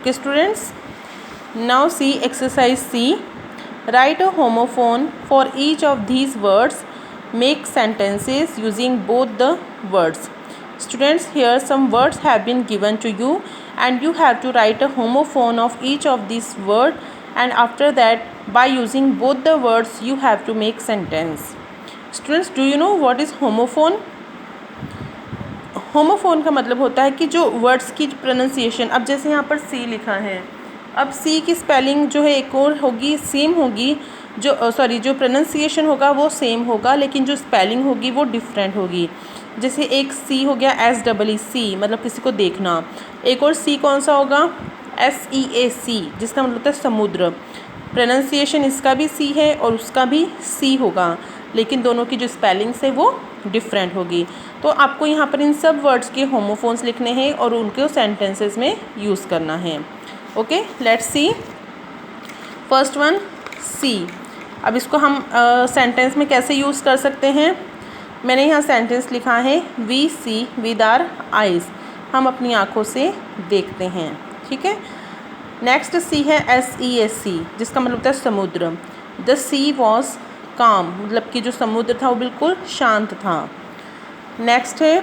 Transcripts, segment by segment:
Okay, students, now see exercise C. Write a homophone for each of these words. Make sentences using both the words. Students, here some words have been given to you and you have to write a homophone of each of these words, and after that by using both the words you have to make sentence. Students, do you know what is homophone? Homophone का मतलब होता है कि जो words की pronunciation, अब जैसे यहाँ पर सी लिखा है, अब सी की स्पेलिंग जो है एक और होगी, सेम होगी, जो प्रोनाउंसिएशन होगा वो सेम होगा, लेकिन जो स्पेलिंग होगी वो डिफरेंट होगी। जैसे एक सी हो गया SEEC, मतलब किसी को देखना। एक और सी कौन सा होगा, SEAC, जिसका मतलब होता है समुद्र। प्रोनाउंसिएशन इसका भी सी है और उसका भी सी होगा, लेकिन दोनों की जो स्पेलिंग्स है वो डिफरेंट होगी। तो आपको यहाँ पर इन सब वर्ड्स के होमोफोन्स लिखने हैं और उनको सेंटेंसेस में यूज़ करना है। Okay, let's see. First one see. अब इसको हम सेंटेंस में कैसे यूज़ कर सकते हैं? मैंने यहाँ सेंटेंस लिखा है we see with our eyes, हम अपनी आँखों से देखते हैं। ठीक है। नेक्स्ट सी है SEAC, जिसका मतलब होता है समुद्र। द सी वॉज काम, मतलब कि जो समुद्र था वो बिल्कुल शांत था। नेक्स्ट है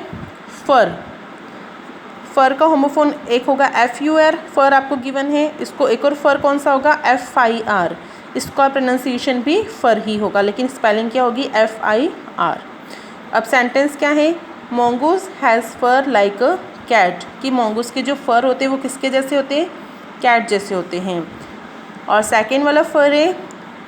फर। फर का होमोफोन एक होगा FUR, फर आपको गिवन है। इसको एक और फर कौन सा होगा, FIR, इसका प्रोनाउंसिएशन भी फर ही होगा, लेकिन स्पेलिंग क्या होगी, FIR। अब सेंटेंस क्या है, mongoose has fur like a cat, कि मोंगूज के जो फर होते हैं वो किसके जैसे होते हैं, कैट जैसे होते हैं। और सेकेंड वाला फर है,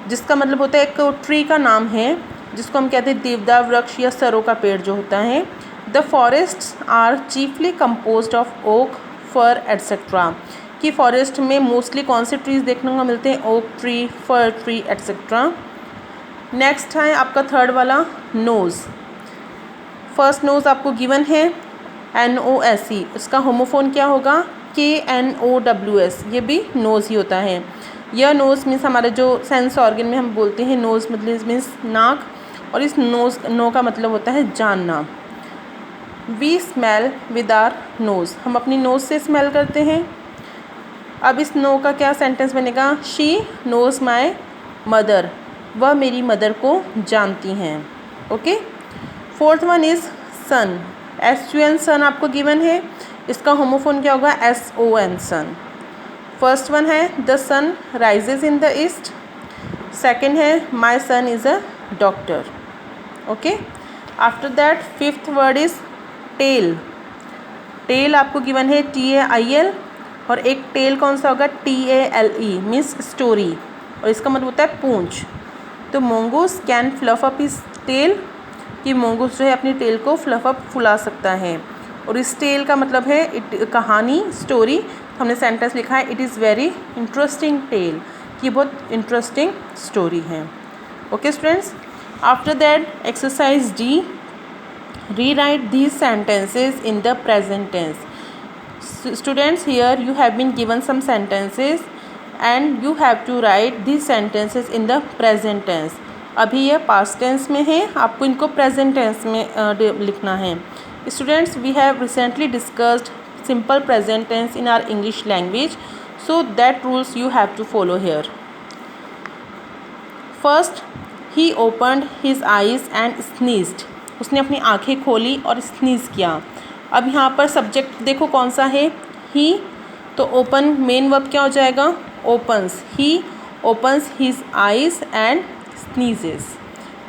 जिसका मतलब होता है एक ट्री का नाम है, जिसको हम कहते हैं देवदार वृक्ष या सरों का पेड़ जो होता है। The forests are chiefly composed of oak, fir etcetera, कि फॉरेस्ट में मोस्टली कौन से ट्रीज देखने को मिलते हैं, oak tree, fir tree etcetera. Next है आपका थर्ड वाला नोज़। फर्स्ट नोज़ आपको गिवन है NOSE, इसका होमोफोन क्या होगा, KNOWS, ये भी नोज़ ही होता है। यह नोज़ मीन्स हमारे जो सेंस ऑर्गन में हम बोलते हैं नोज़ मतलब मीन्स नाक, और इस नो का मतलब होता है जानना। We smell with our nose, हम अपनी नोज़ से स्मेल करते हैं। अब इस नो का क्या सेंटेंस बनेगा, शी नोज़ माई मदर, वह मेरी मदर को जानती हैं। Okay. Fourth one is sun. SUN sun आपको गिवन है, इसका होमोफोन क्या होगा, SON सन। फर्स्ट वन है the sun rises in the east, second है my son is a doctor. Okay. After that fifth word is tail. Tail आपको given है TAIL, और एक टेल कौन सा होगा, TALE मीन्स स्टोरी, और इसका मतलब होता है पूंछ। तो mongoose can fluff up his tail, कि मोंगूस जो है अपनी टेल को फ्लफ अप फुला सकता है, और इस टेल का मतलब है कहानी, स्टोरी। हमने सेंटेंस लिखा है it is very interesting tail, कि बहुत इंटरेस्टिंग स्टोरी है। Okay students, after that exercise D, rewrite these sentences in the present tense. Students, here you have been given some sentences and you have to write these sentences in the present tense. अभी ये past tense में है, आपको इनको present tense में लिखना है। Students, we have recently discussed simple present tense in our English language, so that rules you have to follow here. First, he opened his eyes and sneezed. उसने अपनी आँखें खोली और स्नीज़ किया। अब यहाँ पर सब्जेक्ट देखो कौन सा है, ही, तो ओपन मेन वर्ब क्या हो जाएगा, opens. He opens his eyes and sneezes.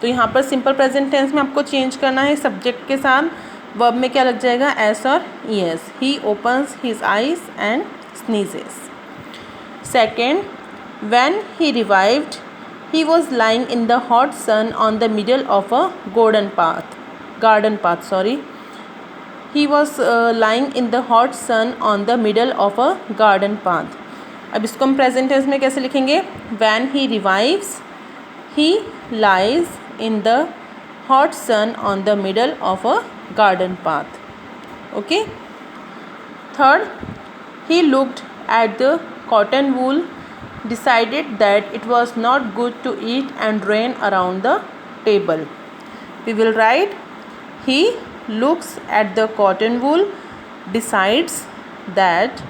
तो यहाँ पर सिंपल प्रेजेंट टेंस में आपको चेंज करना है, सब्जेक्ट के साथ वर्ब में क्या लग जाएगा, एस और ES। He opens his eyes and sneezes. Second, when he revived, he was lying in the hot sun on the middle of a garden path. He was lying in the hot sun on the middle of a garden path. अब इसको हम present tense में कैसे लिखेंगे, when he revives, he lies in the hot sun on the middle of a garden path. Okay. Third, he looked at the cotton wool, decided that it was not good to eat and ran around the table. We will write he looks at the cotton wool, decides that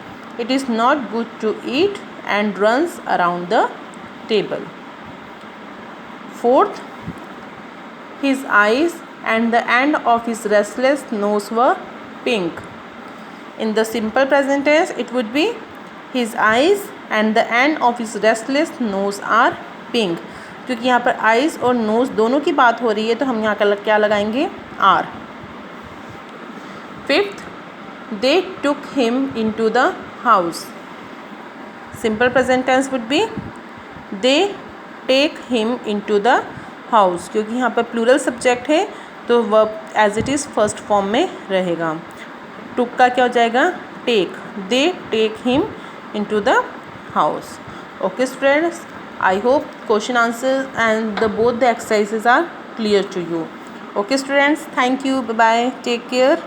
It is not good to eat and runs around the table. Fourth, his eyes and the end of his restless nose were pink. In the simple present tense, it would be his eyes and the end of his restless nose are pink. क्योंकि यहाँ पर eyes और nose दोनों की बात हो रही है तो हम यहाँ का क्या लगाएंगे, are. Fifth, they took him into the house. Simple present tense would be they take him into the house. क्योंकि यहाँ पर प्लूरल सब्जेक्ट है तो verb as it is first form में रहेगा. took का क्या हो जाएगा, take. they take him into the house. Okay students, I hope question answers and both the exercises are clear to you. Okay students, thank you, bye bye, take care.